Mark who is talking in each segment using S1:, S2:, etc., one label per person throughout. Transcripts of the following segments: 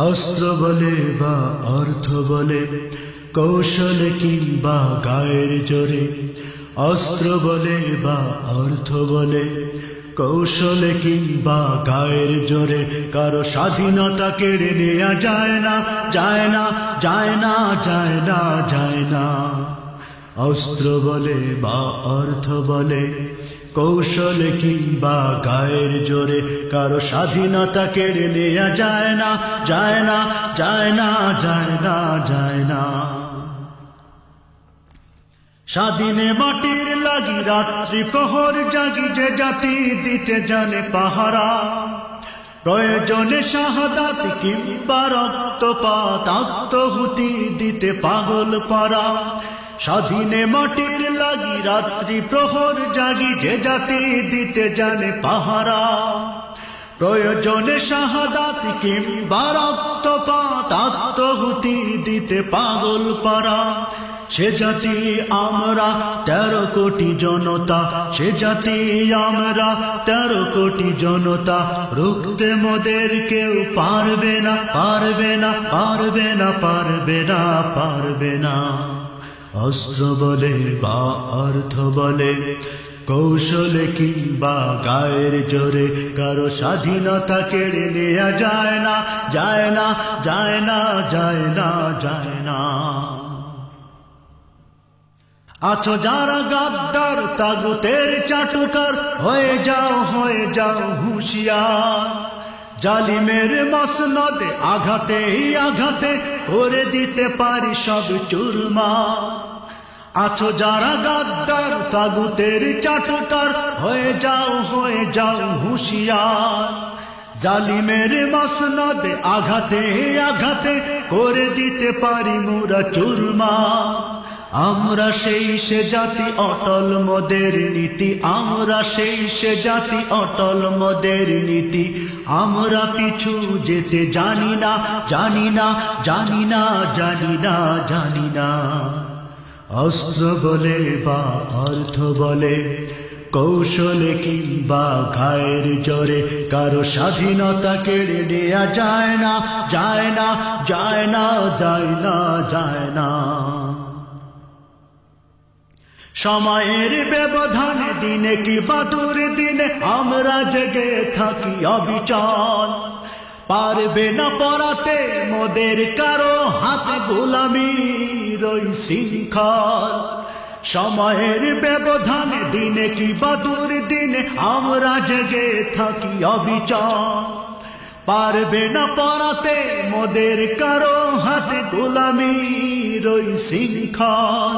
S1: অস্ত্র বলে বা অর্থ বলে, কৌশলে কিংবা গায়ের জোরে। অস্ত্র বলে বা অর্থ বলে, কৌশলে কিংবা গায়ের জোরে। কারো স্বাধীনতা কেড়ে নেওয়া যায় না, যায় না, যায় না, যায় না, যায় না। অস্ত্র বলে বা অর্থ বলে, কৌশলে কিংবা গায়ের জোরে। কারো স্বাধীনতা কেড়ে নেওয়া যায় না, যায় না, যায় না, যায় না, যায় না। স্বাধীনে মাটির লাগি রাত্রি প্রহর জাগি, যে জাতি দিতে জানে পাহারা। প্রয়োজনে শাহাদাত কিংবা রক্তপাত, আত্মহুতি দিতে পাগল পারা। স্বাধীনে মাটির লাগি রাত্রি প্রহর জাগি, যে জাতি দিতে জানে পাহারা। প্রয়োজনে শাহাদাত কিংবা রক্তপাত, আত্মহুতি দিতে পাগল পারা। সে জাতি আমরা 13 কোটি জনতা, সে জাতি আমরা 13 কোটি জনতা। রুখতে মোদের কেউ পারবে না, পারবে না, পারবে না, পারবে না, পারবে না। অস্ত্র বলে বা অর্থ বলে, কৌশলে কিংবা গায়ের জোরে। কারো স্বাধীনতা কেড়ে নেওয়া যায় না, যায় না, যায় না, যায় না, যায় না। আছো যারা গাদ্দার তাগুতের চাটুকার, হয়ে যাও হুঁশিয়ার। জালিমের মসনদে আঘাতে আঘাতে করে দিতে পারি সব চুরমার। আছো যারা গাদ্দার তাগুতের চাটুকার, হয়ে যাও হুঁশিয়ার। জালিমের মসনদে আঘাতে আঘাতে করে দিতে পারি মোরা চুরমার। আমরা সেই সে জাতি অটল মোদের নীতি, আমরা সেই সে জাতি অটল মোদের নীতি। আমরা পিছু যেতে জানি না, জানি না, জানি না, জানি না, জানি না। অস্ত্র বলে বা অর্থ বলে, কৌশলে কিংবা গায়ের জোরে। কারো স্বাধীনতা কেড়ে নেওয়া যায় না, যায় না, যায় না, যায় না, যায় না। সময়ের ব্যবধানে দিনে কি বাদুর দিনে আমরা জেগে থাকি অবিচল। পারবে না পরাতে মোদের কারো হাতে গোলামির ওই শৃঙ্খল। সময়ের ব্যবধানে দিনে কি বাদুর দিনে আমরা জেগে থাকি অবিচল। পারবে না পরাতে মোদের কারো হাতে গোলামির ওই শৃঙ্খল।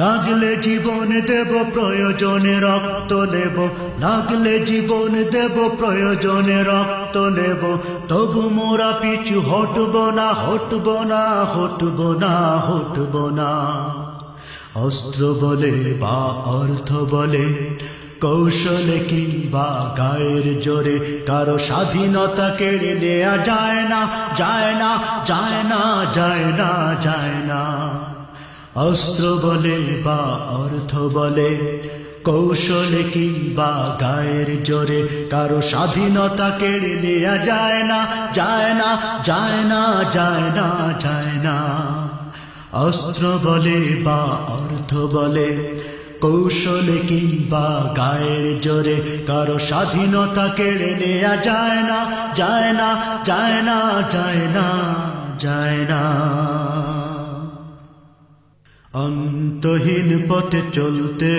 S1: লাগলে জীবন দেব প্রয়োজনে রক্ত নেব, লাগলে জীবন দেব প্রয়োজনে রক্ত নেব। তবু মোরা পিছু হটব না, হটব না, হটব না, হটব না। অস্ত্র বলে বা অর্থ বলে, কৌশলে কিংবা গায়ের জোরে। কারো স্বাধীনতা কেড়ে নেওয়া যায় না, যায় না, যায় না, যায় না, যায় না। অস্ত্র বলে বা অর্থ বলে, কৌশলে কিংবা গায়ের জোরে। কারো স্বাধীনতা কেড়ে নেওয়া যায় না, যায় না, যায় না, যায় না, যায় না। অস্ত্র বলে বা অর্থ বলে, কৌশলে কিংবা গায়ের জোরে। কারো স্বাধীনতা কেড়ে নেওয়া যায় না, যায় না, যায় না, যায় না, যায় না। অন্তহীন পথে চলতে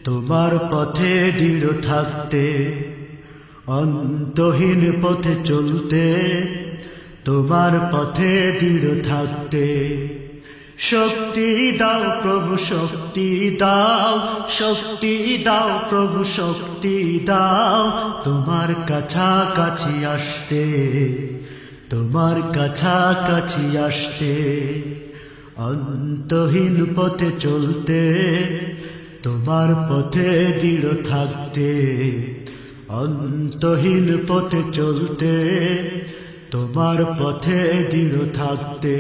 S1: তোমার পথে দৃঢ় থাকতে, অন্তহীন পথে চলতে তোমার পথে দৃঢ় থাকতে। শক্তি দাও প্রভু, শক্তি দাও, শক্তি দাও প্রভু, শক্তি দাও। তোমার কাছাকাছি আসতে, তোমার কাছাকাছি আসতে। অন্তহীন পথে চলতে তোমার পথে দৃঢ় থাকতে, অন্তহীন পথে চলতে তোমার পথে দৃঢ় থাকতে।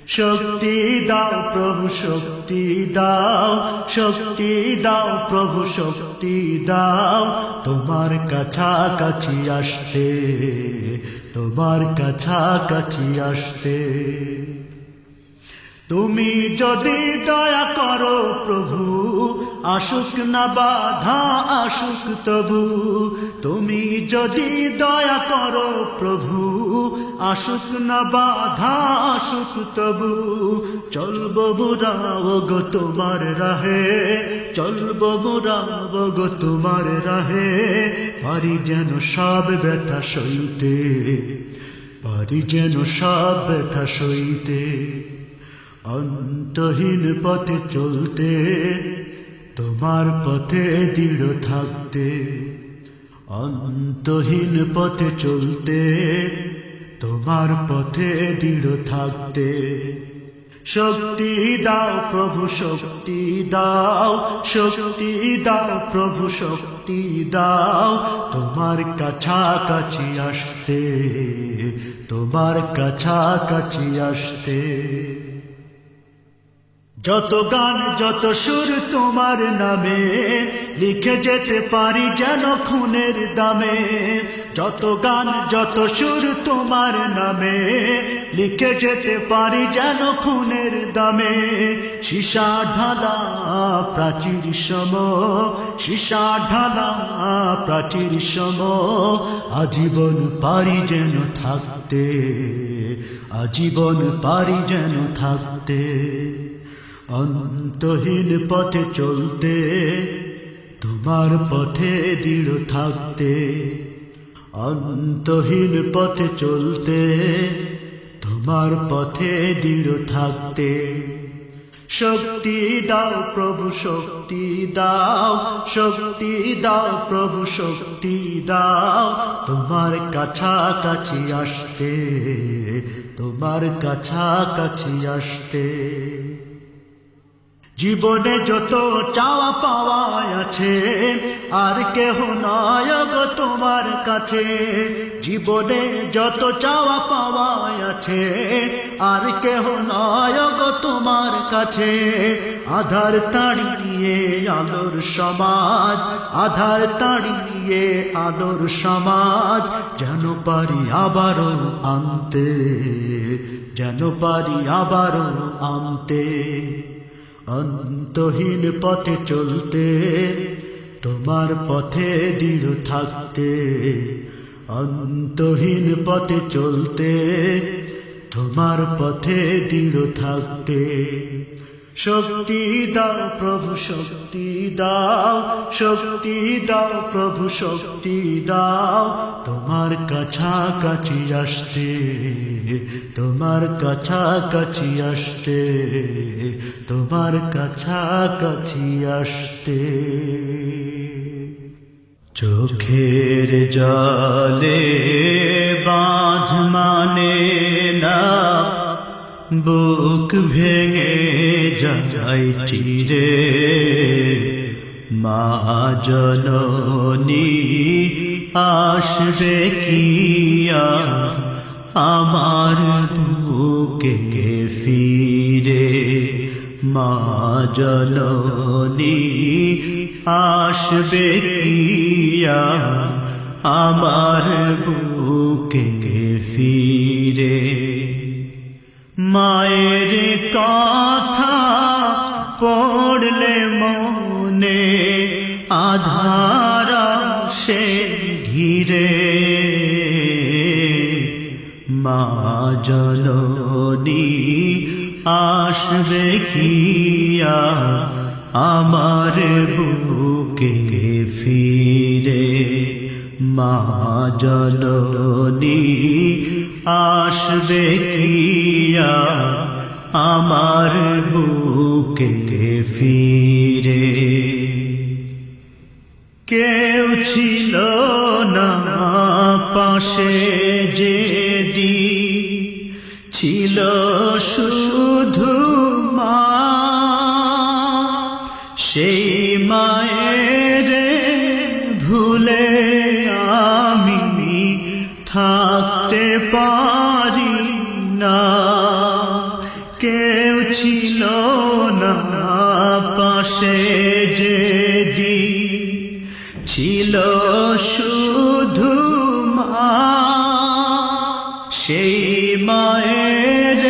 S1: শক্তি দাও প্রভু শক্তি দাও, শক্তি দাও প্রভু শক্তি দাও, তোমার কাছাকাছি আসতে, তোমার কাছাকাছি আসতে। তুমি যদি দয়া করো প্রভু, আসুক না বাধা আসুক তবু। তুমি যদি দয়া করো প্রভু, আসুক না বাধা আসুক তবু। চলবো মোরা ওগো তোমার রাহে, চলবো মোরা ওগো তোমার রাহে, পারি যেন সব ব্যথা সইতে, পারি যেন সব ব্যথা সইতে। অন্তহীন পথে চলতে, তোমার পথে দৃঢ় থাকতে, অন্তহীন পথে চলতে, তোমার পথে দৃঢ় থাকতে। শক্তি দাও প্রভু শক্তি দাও, শক্তি দাও প্রভু শক্তি দাও, তোমার কাছাকাছি আসতে, তোমার কাছাকাছি আসতে। যত গান যত সুর তোমার নামে, লিখে যেতে পারি যেন খুনের দামে। যত গান যত সুর তোমার নামে, লিখে যেতে পারি যেন খুনের দামে। সীসা ঢালা প্রাচীর সম, সীসা ঢালা প্রাচীর সম, আজীবন পারি যেন থাকতে, আজীবন পারি যেন থাকতে। অন্তহীন পথে চলতে, তোমার পথে দৃঢ় থাকতে, অন্তহীন পথে চলতে, তোমার পথে দৃঢ় থাকতে। শক্তি দাও প্রভু শক্তি দাও, শক্তি দাও প্রভু শক্তি দাও, তোমার কাছাকাছি আসতে, তোমার কাছাকাছি আসতে। জীবনে যত চাওয়া পাওয়া আছে, আর কেহ নয় গো তোমার কাছে। জীবনে যত চাওয়া পাওয়া আছে, আর কেহ নয় গো তোমার কাছে। আধার তাড়িয়ে আলোর সমাজ, আধার তাড়িয়ে আলোর সমাজ, যেন পারি আবারও আনতে, যেন পারি আবারও আনতে। অন্তহীন পথে চলতে, তোমার পথে দৃঢ় থাকতে, অন্তহীন পথে চলতে, তোমার পথে দৃঢ় থাকতে। শক্তি দাও প্রভু শক্তি দাও, শক্তি দাও প্রভু শক্তি দাও, তোমার কাছাকাছি আসতে, তোমার কাছাকাছি আসতে, তোমার কাছাকাছি আসতে। চোখের জলে বাঁধ মানে না, বুক ভেঙে যায় চিরে। মা জননী আসবে কিয়া আমার বুকে ফিরে। মা জননী আসবে কিয়া আমার বুকে ফিরে। মায়ের কথা পড়লে মনে আধার সে ঘিরে। মা জননী আসবে কিয়া আমার বুকে ফিরে। মা জননী আসবে কিয়া আমার বুকে ফিরে। কেউ ছিল না পাশে যেদিন, ছিল শুধু মা। সেই মায়ের ভুলে আমি থাকতে পারি না। ছিল না পাশে যেদিন, ছিল শুধু মা। সেই মায়ের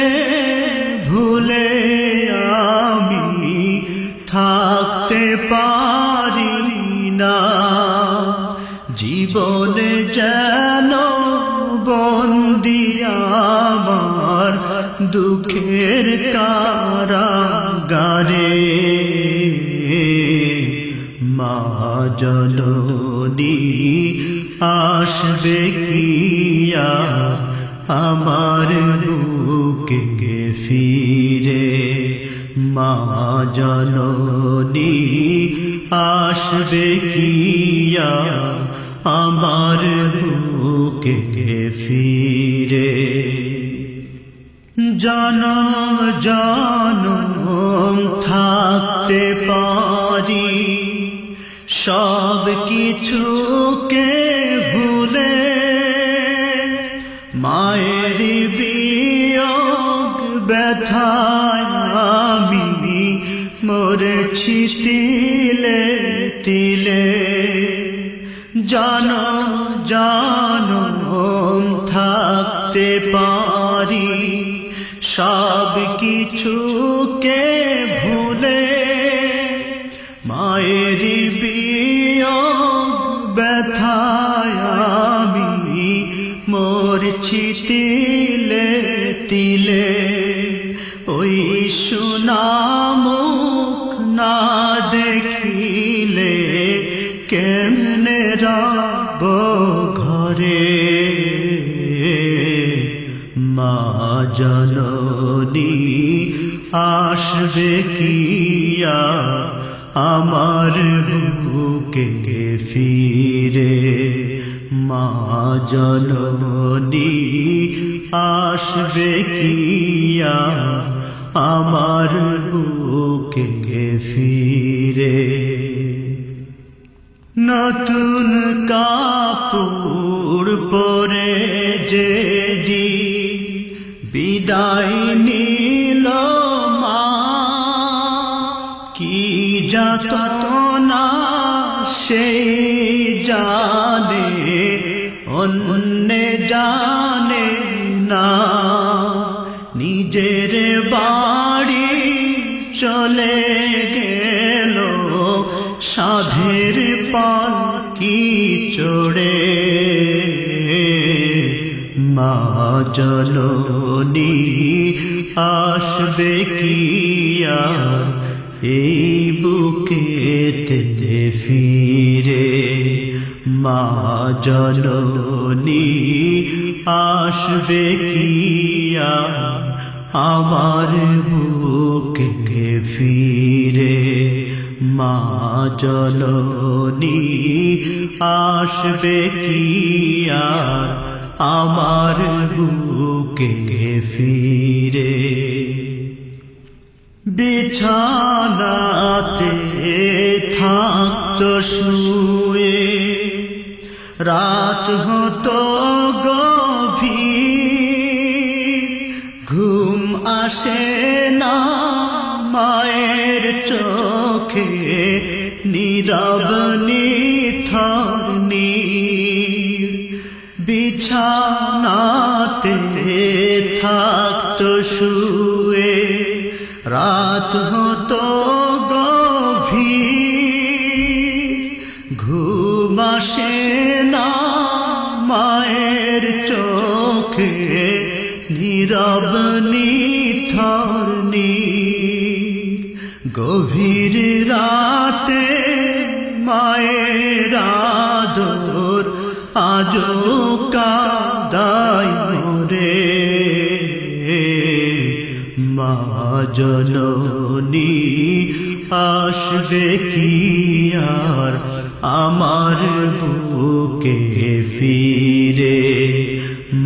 S1: ভুলে আমি থাকতে পারি না। জীবনে যেন বন্দি আমার দুঃখের কারাগারে। মা জননী আসবে কি আর আমার বুকে ফিরে। মা জননী আসবে কি আর আমার বুকে ফিরে। জনম জনম থাকতে পারি সব কিছুকে ভুলে। মায়ের বিয়োগ ব্যথায় আমি মরছি তিলে তিলে। জনম জনম থাকতে পারি সব কিছুকে ভুলে। মায়ের বিয়োগ ব্যথায় আমি মরছি তিলে তিলে। ওই সুনামুখ না দেখিলে কেমনে রব ঘরে। মা জননী আসবে কি আর আমার বুকে ফিরে। মা জননী আসবে কি আর আমার বুকে ফিরে। নতুন কাপড় পরে যেদিন বিদায় নিল মা, কি যাতনা সেই জানে অন্যে জানে না। নিজের বাড়ি চলে গেল সাধের পালকি চড়ে। মা জননী আসবে কি আর এই বুকেতে ফিরে। মা জননী আসবে কি আর আমার বুকে ফিরে। মা জননী আসবে কি আর আমার বুকে ফিরে। বিছানাতে থাকতো শুয়ে রাত হতো গভীর, ঘুম আসে না মায়ের চোখে নীরব নিথর নীর। বিছানাতে থাকতো শুয়ে রাত হতো গভীর, ঘুম আসে না মায়ের চোখে নীরব নিথর নীর। গভীর রাতে মায়ের আদর আজও কাঁদায় মোরে। মা জননী আসবে কি আর আমার বুকে ফিরে।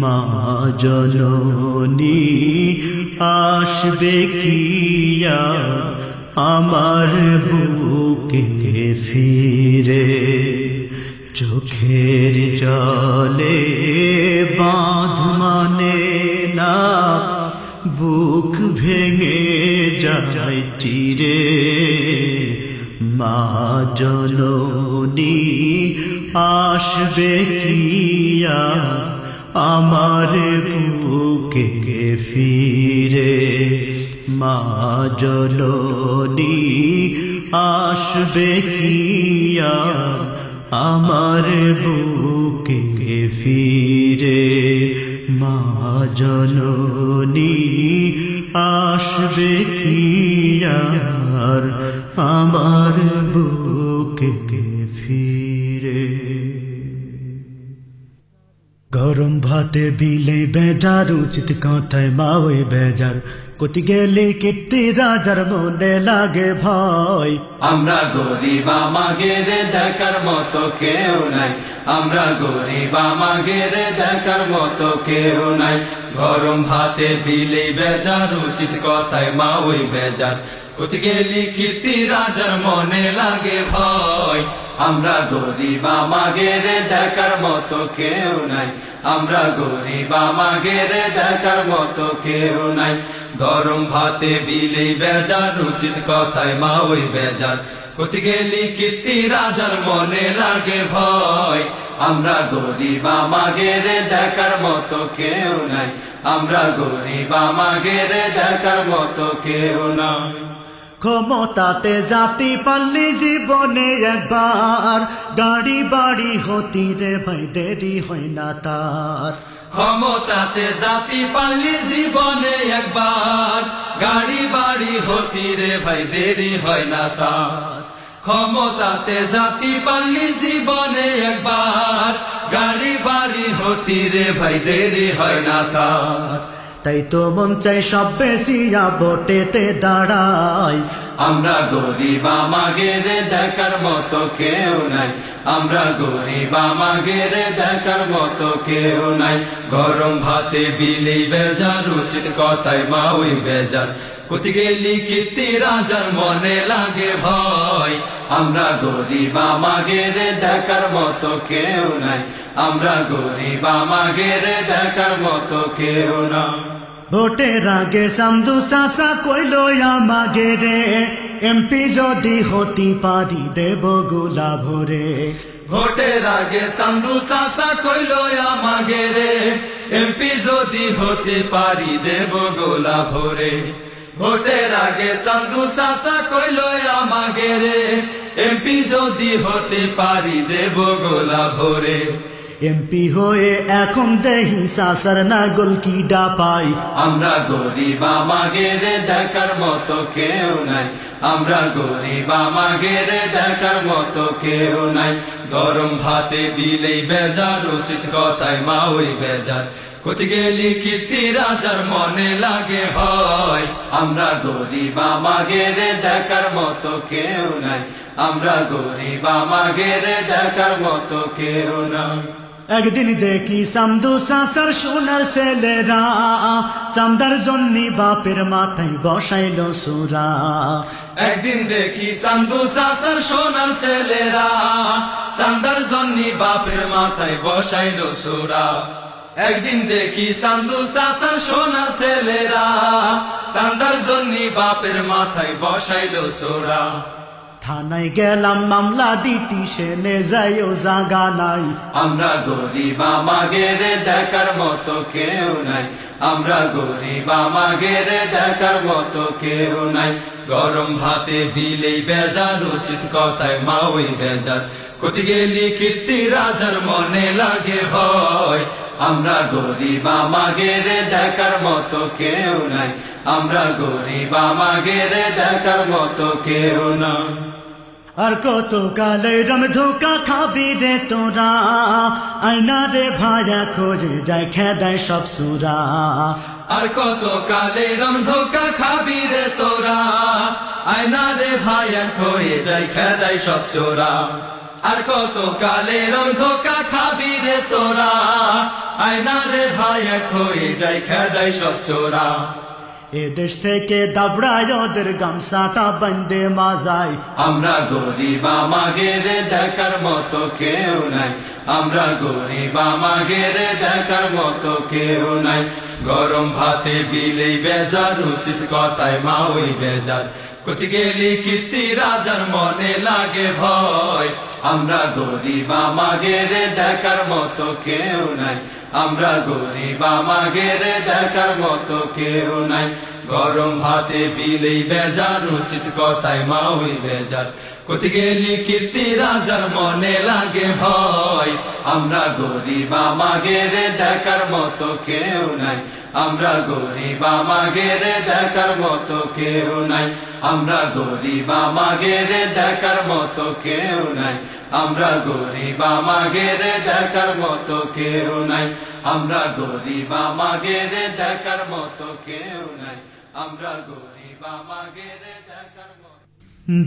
S1: মা জননী আসবে কি আর আমার বুকে ফিরে। চোখের জলে বাঁধ মানে না বুক ভেঙে যায় চিরে মা জননী আসবে কিয়া আমার বুকে ফিরে মা জননী আসবে কিয়া আমার বুকে ফিরে মা জননী আসবে কিয়া আমার বুকে ফিরে গরম ভাতে বিলে বেজার উচিত কথায় মা ওই বেজার কোটি গেলে কীর্তি রাজার মনে লাগে ভয়
S2: আমরা গরিব আমাদের দেখার মতো কেউ নাই আমরা গরিব আমাদের দেখার মতো কেউ নাই গরম ভাতে বিলে বেজার উচিত কথায় মা ওই বেজার কোটি গেলি কীর্তি রাজার মনে লাগে ভয় আমরা গরিব আমাদের দেখার মতো কেউ নাই আমরা গরিব আমাদের দেখার মতো কেউ নাই গরম ভাতে বিলে বেজার উচিত কথায় মা ওই বেজার কোটি গেলি কীর্তি রাজার মনে লাগে ভয় আমরা গরিব আমাদের দেখার মতো কেউ নাই আমরা গরিব আমাদের দেখার মতো কেউ নাই
S1: ক্ষমতাতে জাতি পারলে জীবনে একবার গাড়ি বাড়ি হতি রে ভাই দেরি হয় না তার
S2: ক্ষমতাতে জাতি পারলে জীবনে একবার গাড়ি বাড়ি হতি রে ভাই দেরি হয় না তার ক্ষমতাতে জাতি পারলে জীবনে একবার গাড়ি বাড়ি হতি রে ভাই দেরি হয় না তার
S1: তাই তো মন চাই সব বেশিয়া ভোটেতে দাঁড়াই
S2: আমরা গরিব আমাদের দেখার মতো কেউ নাই আমরা গরিব আমাদের দেখার মতো কেউ নাই গরম ভাতে বিলে বেজার উচিত কথায় মা ওই বেজার কোটি গেলি কীর্তি রাজার মনে লাগে ভয় আমরা গরিব আমাদের দেখার মতো কেউ নাই আমরা গরিব আমাদের দেখার মতো কেউ নাই
S1: ভোটের আগে সামদু চাষা কইল আমাগে রে এমপি যদি হতি পারি দেব গোলা ভরে
S2: ভোটের আগে সামদু চাষা কইল আমাগে রে এমপি যদি হতে পারি দেব গোলা ভরে ভোটের আগে সামদু চাষা কইল আমাগে রে এমপি যদি হতে পারি দেব গোলা ভরে
S1: এমপি হয়ে এখন দেহি সাসার নাগল কি ডাপাই
S2: আমরা গরিব আমাদের দেখার মতো কেউ নাই আমরা গরিব আমাদের দেখার মতো কেউ নাই গরম ভাতে বিলে বেজার উচিত কথায় মা ওই বেজার কোটি গেলি কীর্তি রাজার মনে লাগে ভয় আমরা গরিব আমাদের দেখার মতো কেউ নাই আমরা গরিব আমাদের দেখার মতো কেউ নাই
S1: একদিন দেখি সামদু চাষার সোনার ছেলেরা চান্দার জন্য বাপের মাথায় বসাইল সুরা
S2: একদিন দেখি সামদু চাষার সোনার ছেলেরা চান্দার জন্য বাপের মাথায় বসাইল সুরা একদিন দেখি সামদু চাষার সোনার ছেলেরা চান্দার জন্য বাপের মাথায় বসাইল সুরা
S1: থানায় গেলাম মামলা দিতি সেনে যাইও জাগা নাই
S2: আমরা গরিব আমাদের দেখার মতো কেউ নাই আমরা গরিব আমাদের দেখার মতো কেউ নাই গরম ভাতে বিলে বেজার উচিত কথায় মা ওই বেজার কোটি গেলি কীর্তি রাজার মনে লাগে ভয় আমরা গরিব আমাদের দেখার মতো কেউ নাই আমরা গরিব আমাদের দেখার মতো কেউ নাই
S1: আর কত কালে রম ধোকা খাবি রে তোরা আয়না রে ভায়া খোঁজে যায় খেদায় সব সুরা
S2: আর কত কালে রম ধোকা খাবি রে তোরা আয়না রে ভায়া খোয়ে যায় খেদায় সব চোরা আর কত কালে রম ধোকা খাবি রে তোরা আয়না রে ভায়া খোয়ে যায় খেদায় সব চোরা
S1: এদেশ থেকে দাবড়ায় ওদের গামছাটা বন্দে মাজাই
S2: আমরা গরিব আমাদের দেখার মতো কেউ নাই আমরা গরিব আমাদের দেখার মতো কেউ নাই গরম ভাতে বিলেই বেজার উচিত কথায় মা ওই বেজার কতি গেলি কীর্তি রাজার মনে লাগে ভয় আমরা গরিব আমাদের দেখার মতো কেউ নাই আমরা গরিব আমাদের দেখার মতো কেউ নাই গরম ভাতে বিলেই বেজার উচিত কথায় মা ওই বেজার কতি গেলি কীর্তি রাজার মনে লাগে ভয় আমরা গরিব আমাদের দেখার মতো কেউ নাই আমরা গরিব আমাদের দেখার মতো কেউ নাই আমরা গরিব আমাদের দেখার মতো কেউ নাই আমরা গরিব আমাদের দেখার মতো কেউ নাই আমরা গরিব আমাদের দেখার মতো কেউ নাই আমরা গরিব আমাদের দেখার মতো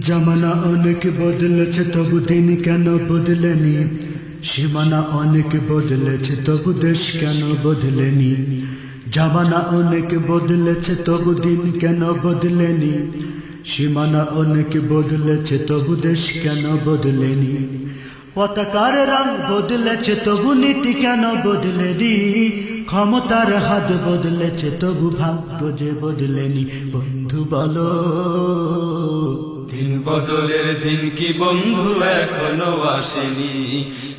S1: জামানা অনেক বদলেছে তবু দিন কেন বদলেনি সীমানা অনেক বদলেছে তবু দেশ কেন বদলেনি জামানা অনেক বদলেছে তবু দিন কেন বদলেনি সীমানা অনেক বদলেছে তবু দেশ কেন বদলেনি পতাকার রং বদলেছে তবু নীতি কেন বদলেনি ক্ষমতার হাত বদলেছে তবু ভাগ্য যে বদলেনি বন্ধু বলো
S2: দিন বদলের দিন কি বন্ধু এখনো আসেনি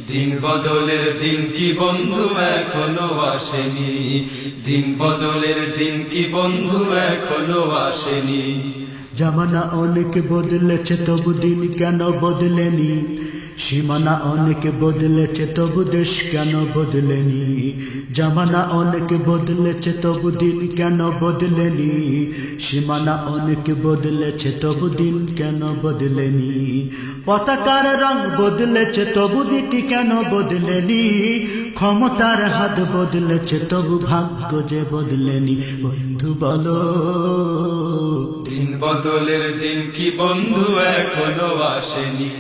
S2: দিন বদলের দিন কি বন্ধু এখনো আসেনি দিন বদলের দিন কি বন্ধু এখনো আসেনি
S1: জামানা অনেক বদলেছে তবু দিন কেন বদলেনি সীমানা অনেক বদলেছে তবু দেশ কেন বদলেনি জামানা অনেক বদলেছে তবু দিন কেন বদলেনি সীমানা অনেক বদলেছে তবু দিন কেন বদলেনি পতাকার রং বদলেছে তবু নীতি কেন বদলেনি ক্ষমতার হাত বদলেছে তবু ভাগ্য যে বদলেনি বন্ধু বলো
S2: দিন বদলের দিন কি বন্ধু এখনো আসেনি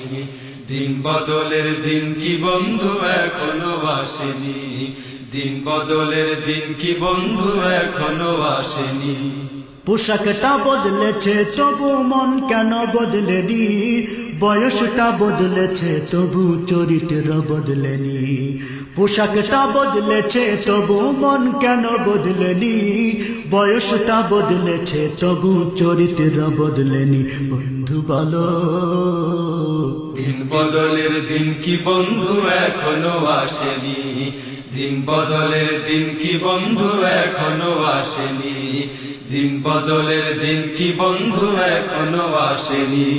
S2: দিন বদলের দিন কি বন্ধু এখনো আসেনি দিন বদলের দিন কি বন্ধু এখনো আসেনি
S1: পোশাকটা বদলেছে তবু মন কেন বদলেনি বয়সটা বদলেছে তবু চরিত্র বদলেনি পোশাকটা বদলেছে তবু মন কেন বদলেনি বয়সটা বদলেছে তবু চরিত্র বদলেনি বন্ধু বলো
S2: দিন বদলের দিন কি বন্ধু এখনো আসেনি দিন বদলের দিন কি বন্ধু এখনো আসেনি দিন বদলের দিন কি বন্ধু এখনো আসেনি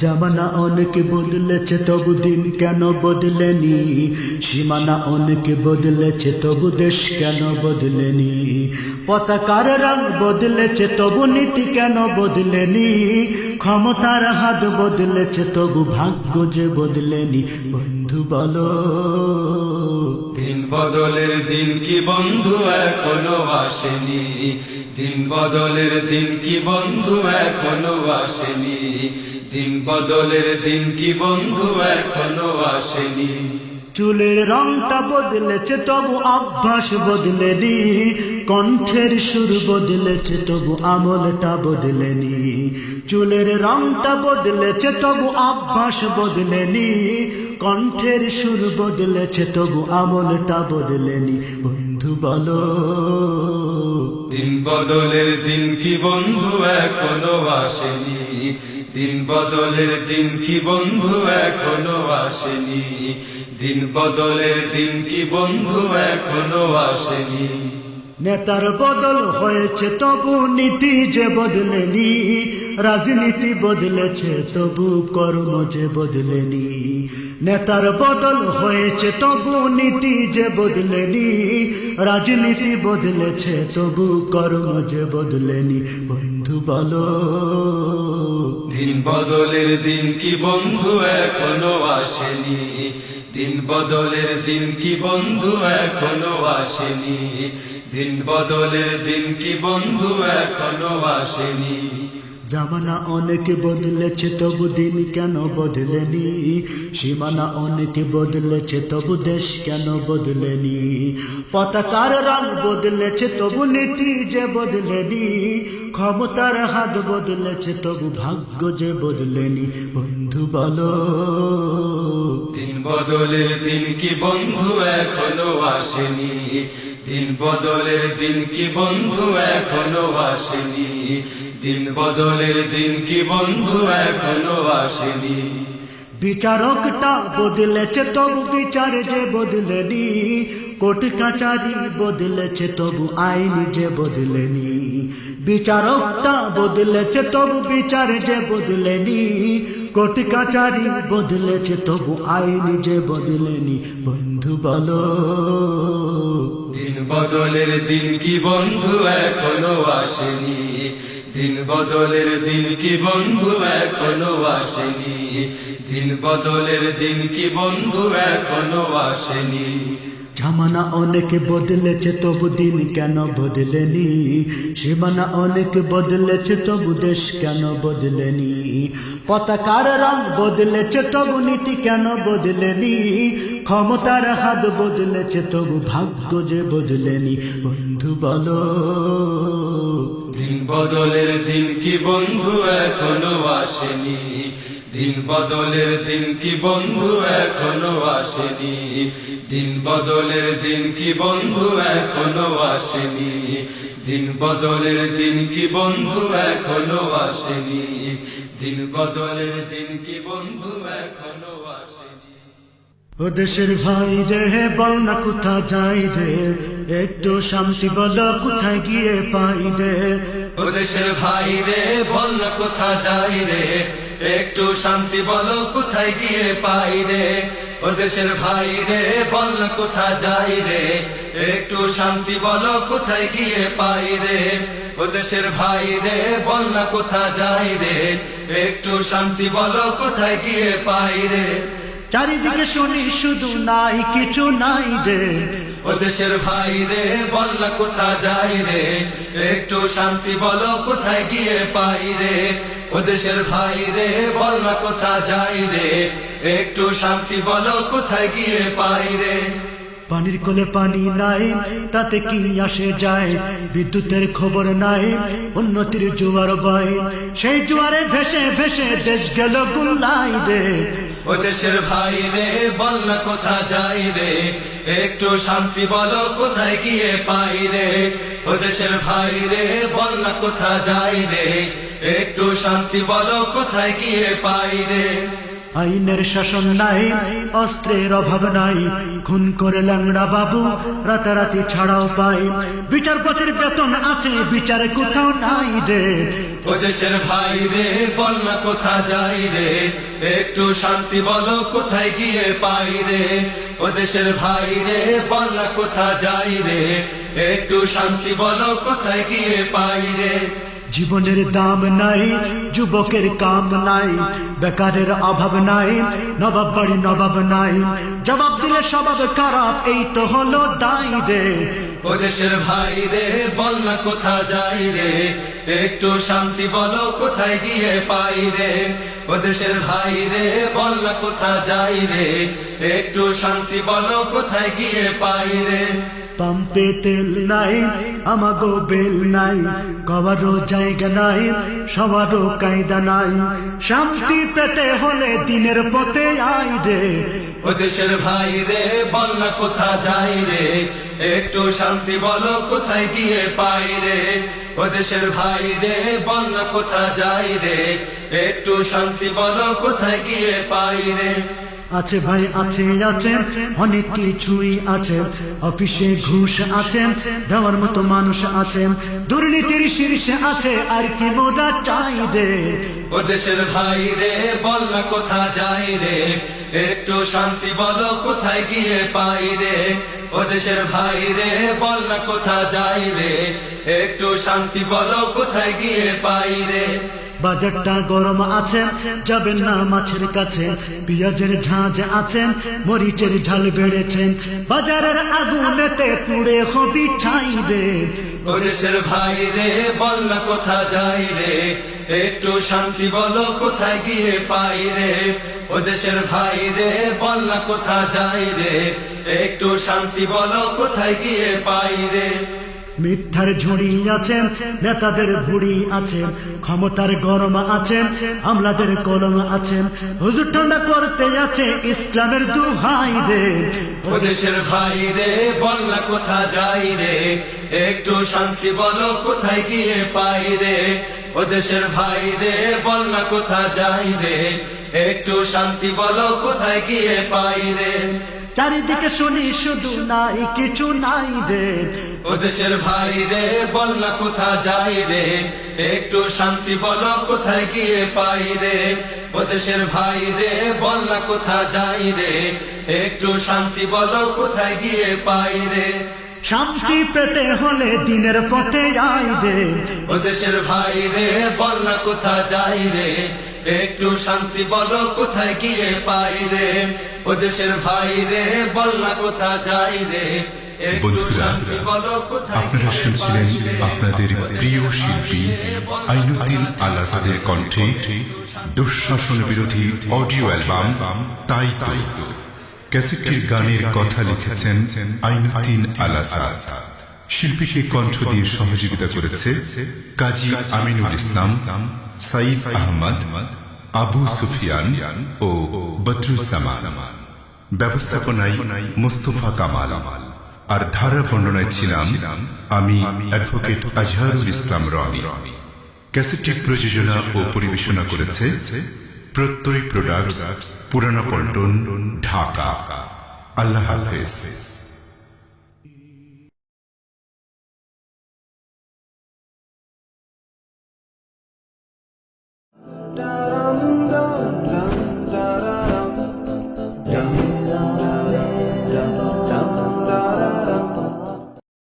S1: জামানা অনেক বদলেছে তবু দিন কেন বদলেনি সীমানা অনেক বদলেছে তবু দেশ কেন বদলেনি পতাকার রং বদলেছে তবু নীতি কেন বদলেনি ক্ষমতার হাত বদলেছে তবু ভাগ্য যে বদলেনি বন্ধু বলো
S2: দিন বদলের দিন কি বন্ধু এখনো আসেনি দিন বদলের দিন কি বন্ধু এখনো আসেনি দিন বদলের দিন কি বন্ধু এখনো আসেনি
S1: চুলের রংটা বদলেছে তবু অভ্যাস বদলেনি কণ্ঠের সুর বদলেছে তবু আমলটা বদলেনি চুলের রংটা বদলেছে তবু অভ্যাস বদলেনি কণ্ঠের সুর বদলেছে তবু আমলটা বদলেনি বন্ধু বলো
S2: দিন বদলের দিন কি বন্ধু এখনো আসেনি দিন বদলের দিন কি বন্ধু এখনো আসেনি দিন বদলের দিন কি বন্ধু এখনো আসেনি
S1: নেতার বদল হয়েছে তবু নীতি যে বদলেনি রাজনীতি বদলেছে তবু কর্ম যে বদলেনি নেতার বদল হয়েছে তবু নীতি যে বদলেনি রাজনীতি বদলেছে তবু কর্ম যে বদলেনি বন্ধু বলো
S2: দিন বদলের দিন কি বন্ধু এখনো আসেনি দিন বদলের দিন কি বন্ধু এখনো আসেনি দিন বদলের দিন কি বন্ধু এখনো আসেনি
S1: জামানা অনেক বদলেছে তবু দিন কেন বদলেনি সীমানা অনেক বদলেছে তবু দেশ কেন বদলেনি পতাকার রং বদলেছে তবু নীতি যে বদলেনি ক্ষমতার হাত বদলেছে তবু ভাগ্য যে বদলেনি বন্ধু বলো
S2: দিন বদলের দিন কি বন্ধু এখনো আসেনি দিন বদলের দিন কি বন্ধু এখনো আসেনি, দিন বদলের দিন কি বন্ধু এখনো আসেনি।
S1: বিচারকটা বদলেছে তবু বিচার যে বদলেনি, কোর্ট কাচারি বদলেছে তবু আইন যে বদলেনি। বিচারকটা বদলেছে তবু বিচার যে বদলেনি, কোর্ট কাচারি বদলেছে তবু আইন যে বদলেনি। বন্ধু বলো
S2: দিন বদলের দিন কি বন্ধু এখনো আসেনি, দিন বদলের দিন কি বন্ধু এখনো আসেনি, দিন বদলের দিন কি বন্ধু এখনো আসেনি।
S1: জামানা অনেক বদলেছে তবু দিন কেন বদলেনি, সীমানা অনেক বদলেছে তবু দেশ কেন বদলেনি। পতাকার রং বদলেছে তবু নীতি কেন বদলেনি, ক্ষমতার হাত বদলেছে তবু ভাগ্য যে বদলেনি। বন্ধু বলো
S2: দিন বদলের দিন কি বন্ধু এখনো আসেনি, দিন বদলের দিন কি বন্ধু এখনো আসেনি, দিন বদলের দিন কি বন্ধু এখনো আসেনি, দিন বদলের দিন কি বন্ধু এখনো আসেনি, দিন বদলের দিন কি বন্ধু এখনো আসেনি।
S1: ও দেশের ভাই রে বল না কোথা যাই রে, একটু শান্তি বল কোথায় গিয়ে পাই রে।
S2: ও দেশের ভাই রে বল না কোথা যাই রে, একটু শান্তি বলো কোথায় গিয়ে পাই রে। ও দেশের ভাই রে বল না কোথা যাই রে, একটু শান্তি বলো কোথায় গিয়ে পাই রে। ও দেশের ভাই রে বল না কোথা যাই রে, একটু শান্তি বলো কোথায় গিয়ে পাই রে।
S1: চারিদিকে শুনি শুধু নাই কিছু নাই রে।
S2: ও দেশের ভাই রে বল না কোথা যাই রে, একটু শান্তি বলো কোথায় গিয়ে পাই রে। ও দেশের ভাই রে বল না কোথা যাই রে, একটু শান্তি বলো কোথায় গিয়ে পাই রে।
S1: পানির কোলে পানি নাই তাতে কি আসে যায়, বিদ্যুতের খবর নাই উন্নতির জোয়ার বয়, সেই জোয়ারে ভেসে ভেসে দেশ গেল গুল্লাই রে।
S2: ও দেশের ভাই রে বল না কোথা যাই রে, একটু শান্তি বলো কোথায় গিয়ে পাই রে। ও দেশের ভাই রে বল না কোথা যাই রে, একটু শান্তি বলো কোথায় গিয়ে পাই রে।
S1: আইনের শাসন নাই, অস্ত্রের অভাব নাই, খুন করে ল্যাংড়া বাবু রাতারাতি ছাড়াও পাই, বিচারপতির বেতন আছে বিচারে কোথাও নাই রে।
S2: ও দেশের ভাই রে বল না কোথা যাই রে, একটু শান্তি বলো কোথায় গিয়ে পাই রে। ও দেশের ভাই রে বল না কোথা যাই রে, একটু শান্তি বলো কোথায় গিয়ে পাই রে।
S1: জীবনের দাম নাই, যুবকের কাম নাই, বেকারের অভাব নাই, নবাব বাড়ি নবাব নাই, জবাব দিলে স্বভাব খারাপ এই তো হলো দায় রে।
S2: ও দেশের ভাই রে বল না কোথা যাই রে, একটু শান্তি বলো কোথায় গিয়ে পাই রে। ও দেশের ভাই রে বল না কোথা যাই রে, একটু শান্তি বলো কোথায় গিয়ে পাই রে।
S1: পাম্পে তেল নাই আমাগো বেল নাই, কবারও জায়গা নাই সবারও কায়দা নাই, শান্তি পেতে হলে দিনের পথে আই রে।
S2: ও দেশের ভাই রে বল না কোথা যাই রে, একটু শান্তি বলো কোথায় গিয়ে পাই রে। ও দেশের ভাই রে বল না কোথা যাই রে, একটু শান্তি বলো কোথায় গিয়ে পাই রে।
S1: আছে ভাই আছে আছে অনেক কিছুই আছে, অফিসে ঘুষ আছে, দেওয়ার মতো মানুষ আছে, দুর্নীতির শীর্ষে আছে, আর কি মোরা চাই রে।
S2: ও দেশের ভাই রে বল না কোথা যাই রে, একটু শান্তি বলো কোথায় গিয়ে পাই রে। ও দেশের ভাই রে বল না কোথা যাই রে, একটু শান্তি বলো কোথায় গিয়ে পাই রে।
S1: বাজারটা গরম আছে যাবেন না মাছের কাছে, পেঁয়াজের ঝাঁঝ আছে, মরিচের ঝাল বেড়েছে, বাজারের আগুনেতে পুড়ে হবি ঠাই রে।
S2: ও দেশের ভাই রে বল না কোথা যাই রে, একটু শান্তি বলো কোথায় গিয়ে পাই রে। ও দেশের ভাই রে বল না কোথা যাই রে, একটু শান্তি বলো কোথায় গিয়ে পাই রে।
S1: মিথ্যার ঝুড়ি আছে, নেতাদের ভুড়ি আছে, ক্ষমতার গরম আছে, আমলাদের কলম আছে, হুজুর ঠান্ডা করতে আছে ইসলামের দুহাই রে।
S2: ও দেশের ভাই রে বল না কোথা যাই রে, একটু শান্তি বলো কোথায় গিয়ে পাই রে। ও দেশের ভাই রে বল না কোথা যাই রে, একটু শান্তি বলো কোথায় গিয়ে পাই রে।
S1: চারিদিকে শুনি শুধু নাই কিছু নাই রে।
S2: ও দেশের ভাই রে বল না কোথা যাই রে, একটু শান্তি বলো কোথায় গিয়ে পাই রে। ও দেশের ভাই রে বল না কোথা যাই রে, একটু শান্তি বলো কোথায় গিয়ে পাই রে।
S1: শান্তি পেতে হলে দিনের পথে আই রে।
S2: ও দেশের ভাই রে বল না কোথা যাই রে, একটু শান্তি বলো কোথায় গিয়ে পাই রে। ও দেশের ভাই রে বল না কোথা যাই রে, একটু শান্তি বলো কোথায় গিয়ে
S3: আপনারা শুনছিলেন আপনাদের প্রিয় শিল্পী আইনুদ্দিন আল আসাদের কণ্ঠে দুঃশাসন বিরোধী অডিও অ্যালবাম তাই তো। ক্যাসেটটির গানের কথা লিখেছেন আইনুদ্দিন আল আসাদ। শিল্পীকে কণ্ঠ দিয়ে সহযোগিতা করেছে কাজী আমিনুল ইসলাম, সাইদ আহমদ, আবু সুফিয়ান ও বদরুজ্জামান। ব্যবস্থাপনায় মোস্তফা কামাল। আর ধারা বর্ণনায় ছিলাম আমি অ্যাডভোকেট আজহারুল ইসলাম রনি। ক্যাসেটটির প্রযোজনা ও পরিবেশনা করেছে প্রত্যয় প্রোডাক্টস, পুরানা পল্টন, ঢাকা। আল্লাহ হাফেজ।